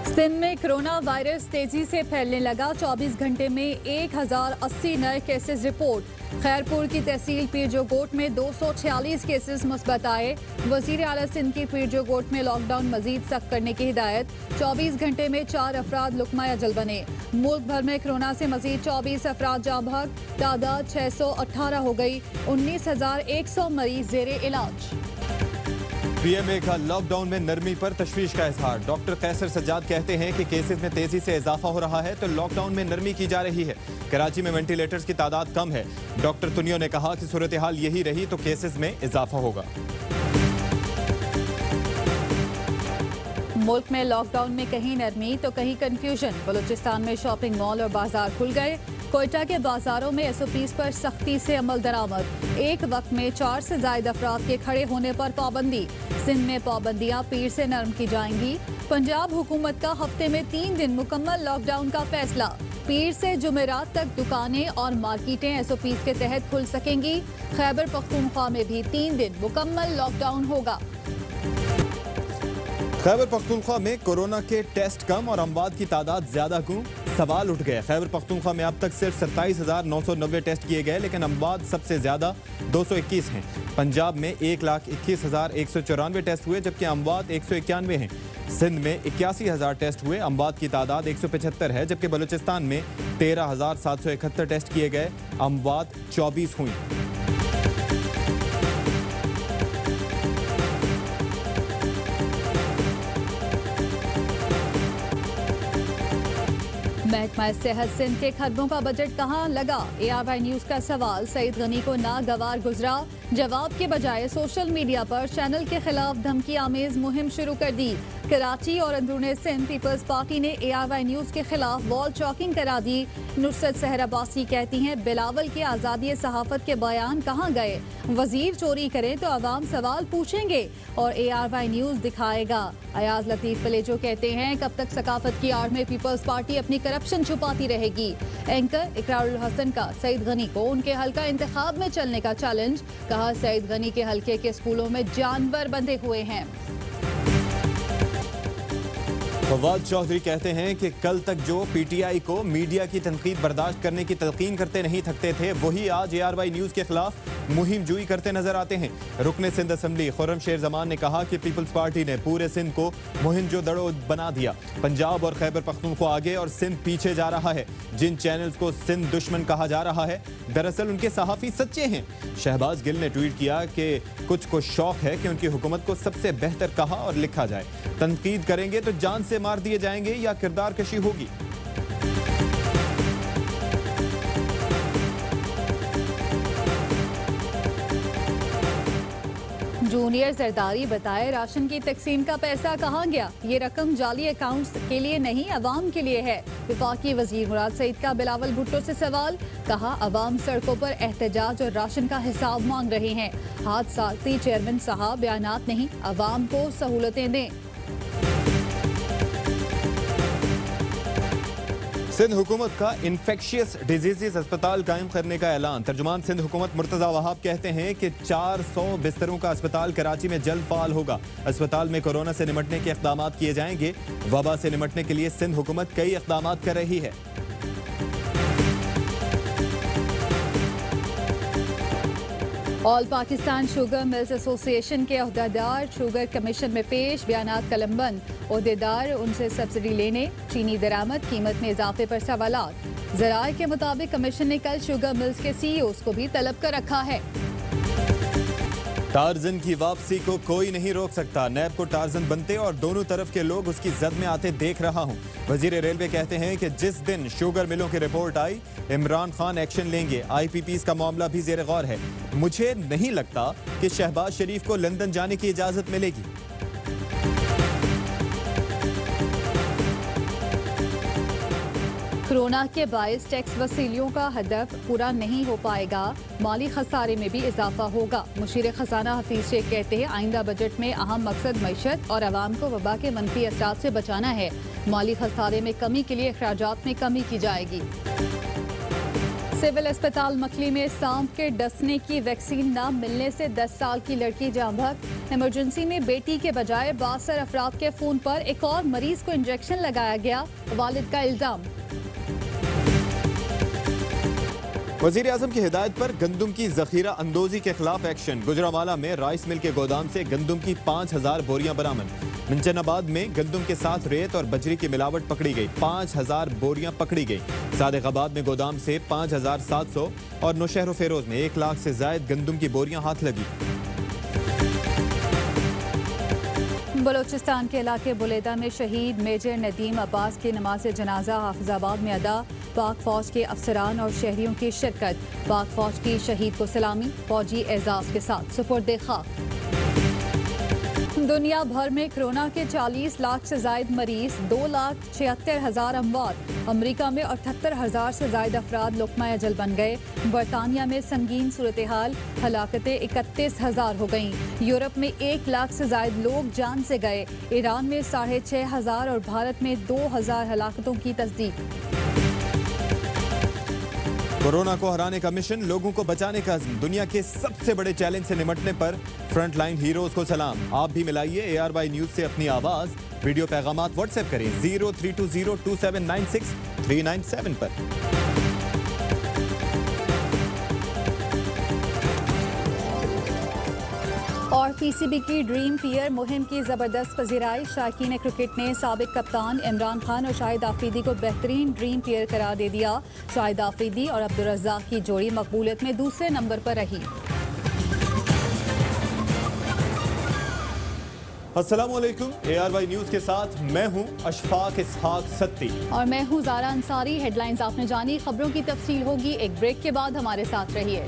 सिंध में corona virus तेजी से फैलने लगा। 24 घंटे में 1080 नए केसेस रिपोर्ट। खैरपुर की तहसील पीरजोगोट में 246 केसेस मुस्बत आए। वजीर आला सिंध की पीरजोगोट में लॉकडाउन मजीद सख्त करने की हिदायत। 24 घंटे में 4 अफराद लुकमा अजल बने। मुल्क भर में कोरोना से मजीद 24 अफराद जाँ बहक। तादाद 618 हो गई। 19,100 मरीज जेरे इलाज। पीएमए का लॉकडाउन में नरमी पर तशवीश का इजहार। डॉक्टर कैसर सज्जाद कहते हैं कि केसेस में तेजी से इजाफा हो रहा है तो लॉकडाउन में नरमी की जा रही है। कराची में वेंटिलेटर्स की तादाद कम है। डॉक्टर तुनियो ने कहा कि सूरत हाल यही रही तो केसेस में इजाफा होगा। मुल्क में लॉकडाउन में कहीं नरमी तो कहीं कंफ्यूजन। बलूचिस्तान में शॉपिंग मॉल और बाजार खुल गए। कोयटा के बाजारों में एसओपीज पर सख्ती से अमल दरामद। एक वक्त में 4 से ज्यादा अफराद के खड़े होने पर पाबंदी। सिंध में पाबंदियां पीर से नरम की जाएंगी। पंजाब हुकूमत का हफ्ते में 3 दिन मुकम्मल लॉकडाउन का फैसला। पीर से जुमेरात तक दुकानें और मार्केटें एसओपीज के तहत खुल सकेंगी। खैबर पख्तूनख्वा में भी 3 दिन मुकम्मल लॉकडाउन होगा। खैबर पख्तूनख्वा में कोरोना के टेस्ट कम और अमवात की तादाद ज्यादा क्यों? सवाल उठ गए। खैबर पख्तूनख्वा में अब तक सिर्फ 27,990 टेस्ट किए गए लेकिन अमवात सबसे ज्यादा 221 हैं। पंजाब में 1,21,194 टेस्ट हुए जबकि अमवात 191 हैं। सिंध में 81,000 टेस्ट हुए, अमवात की तादाद 175 है जबकि बलूचिस्तान में 13,771 टेस्ट किए गए, अमवात 24 हुई। महकमा सेहत सिंध के खरबों का बजट कहाँ लगा? ARY न्यूज का सवाल। सईद गनी को नागवार गुजरा। जवाब के बजाय सोशल मीडिया पर चैनल के खिलाफ धमकी आमेज मुहिम शुरू कर दी। कराची और अंदरूनी सिंध पीपल्स पार्टी ने ARY न्यूज के खिलाफ वॉल चॉकिंग करा दी। नुसरत सहर अब्बासी कहती हैं बिलावल के आज़ादी सहाफत के बयान कहाँ गए? वजीर चोरी करें तो अवाम सवाल पूछेंगे और ARY न्यूज दिखाएगा। अयाज लतीफ फलेजो कहते हैं कब तक सकाफत की आड़ में पीपल्स पार्टी अपनी करप्शन छुपाती रहेगी। एंकर इकरारुल हसन का सईद गनी को उनके हल्का इंतखाब में चलने का चैलेंज। कहा सईद गनी के हल्के के स्कूलों में जानवर बंधे हुए हैं। फवाद चौधरी कहते हैं कि कल तक जो PTI को मीडिया की तनकीद बर्दाश्त करने की तलकीन करते नहीं थकते थे वही आज ARY न्यूज के खिलाफ मुहिम जुई करते नजर आते हैं। रुकने सिंध असम्बली खुर्रम शेर जमान ने कहा कि पीपल्स पार्टी ने पूरे सिंध को मुहिंजोदड़ो बना दिया। पंजाब और खैबर पख्तूनख्वा आगे और सिंध पीछे जा रहा है। जिन चैनल्स को सिंध दुश्मन कहा जा रहा है दरअसल उनके सहाफ़ी सच्चे हैं। शहबाज गिल ने ट्वीट किया कि कुछ को शौक है कि उनकी हुकूमत को सबसे बेहतर कहा और लिखा जाए। तनकीद करेंगे तो जान से मार दिए जाएंगे या किरदार कशी होगी। जूनियर जरदारी बताए राशन की तकसीम का पैसा कहाँ गया? ये रकम जाली अकाउंट्स के लिए नहीं अवाम के लिए है। वफाकी वजीर मुराद सईद का बिलावल भुट्टो से सवाल। कहा अवाम सड़कों पर एहतजाज और राशन का हिसाब मांग रहे हैं। हादसाती चेयरमैन साहब बयानात नहीं, अवाम को सहूलतें दें। सिंध हुकूमत का इन्फेक्शियस डिजीजेस अस्पताल कायम करने का ऐलान। तर्जुमान सिंध हुकूमत मुर्तजा वहाब कहते हैं कि 400 बिस्तरों का अस्पताल कराची में जल्द फाल होगा। अस्पताल में कोरोना से निमटने के इक़दाम किए जाएंगे। वबा से निमटने के लिए सिंध हुकूमत कई इक़दाम कर रही है। All Pakistan sugar mills association के अहदेदार शुगर कमीशन में पेश। बयानात कलमबंद। अहदेदार उनसे सब्सिडी लेने, चीनी दरामद, कीमत में इजाफे पर सवालात। ज़राए के मुताबिक कमीशन ने कल शुगर मिल्स के CEOs को भी तलब कर रखा है। टार्जन की वापसी को कोई नहीं रोक सकता। नैब को टार्जन बनते और दोनों तरफ के लोग उसकी जद में आते देख रहा हूं। वजीर रेलवे कहते हैं कि जिस दिन शुगर मिलों की रिपोर्ट आई इमरान खान एक्शन लेंगे। IPPs का मामला भी ज़ेर गौर है। मुझे नहीं लगता कि शहबाज शरीफ को लंदन जाने की इजाजत मिलेगी। कोरोना के बायस टैक्स वसूलियों का हदफ पूरा नहीं हो पाएगा। माली खसारे में भी इजाफा होगा। मुशीर खजाना हफीज शेख कहते हैं आइंदा बजट में अहम मकसद मईशत और आवाम को वबा के मनफी असरात से बचाना है। माली खसारे में कमी के लिए अखराजात में कमी की जाएगी। सिविल अस्पताल मकली में सांप के डसने की वैक्सीन न मिलने से 10 साल की लड़की जाँ बहक। इमरजेंसी में बेटी के बजाय 62 अफराद के फोन पर एक और मरीज को इंजेक्शन लगाया गया, वालिद का इल्जाम। वजीर आजम की हिदायत पर गंदुम की जखीरा अंदोजी के खिलाफ एक्शन। गुजरावाला में राइस मिल के गोदाम से गंदुम की 5000 बोरियां बरामद। मिंचनाबाद में गंदुम के साथ रेत और बजरी की मिलावट पकड़ी गई, 5000 बोरियां पकड़ी गई। सादिकाबाद में गोदाम से 5700 और नौशहर फेरोज में 1 लाख से जायद गंदुम की बोरियां हाथ लगी। बलोचिस्तान के इलाके बुलेदा में शहीद मेजर नदीम अब्बास की नमाज जनाजा हाफिजाबाद में अदा। पाक फौज के अफसरान और शहरियों की शिरकत। पाक फौज की शहीद को सलामी, फौजी एजाज के साथ सुपुर्द खाक। दुनिया भर में कोरोना के 40 लाख से जायद मरीज, 2,76,000 अमवात। अमरीका में 78,000 से जायद अफराद लुक़मा अजल बन गए। बरतानिया में संगीन सूरत हाल, हलाकतें 31,000 हो गईं। यूरोप में 1 लाख से जायद लोग जान से गए। ईरान में 6,500 और भारत में 2,000 हलाकतों की तस्दीक। कोरोना को हराने का मिशन, लोगों को बचाने का अज़्म। दुनिया के सबसे बड़े चैलेंज से निपटने पर फ्रंट लाइन हीरोज को सलाम। आप भी मिलाइए ARY न्यूज से अपनी आवाज। वीडियो पैगामात व्हाट्सएप करें 03202796 पर। और PCB की ड्रीम पियर मुहिम की जबरदस्त पजीराई। शायकीन क्रिकेट ने साबिक कप्तान इमरान खान और शाहिद आफरीदी को बेहतरीन ड्रीम पियर करार दे दिया। शाहिद आफरीदी और अब्दुल रज़्ज़ाक की जोड़ी मकबूलियत में दूसरे नंबर पर रही। अस्सलामुअलैकुम, ARY न्यूज के साथ मैं हूं अशफाक इसहाक सत्ती और मैं हूं ज़ारा अंसारी। हेडलाइंस आपने जानी, खबरों की तफसील होगी एक ब्रेक के बाद। हमारे साथ रहिए।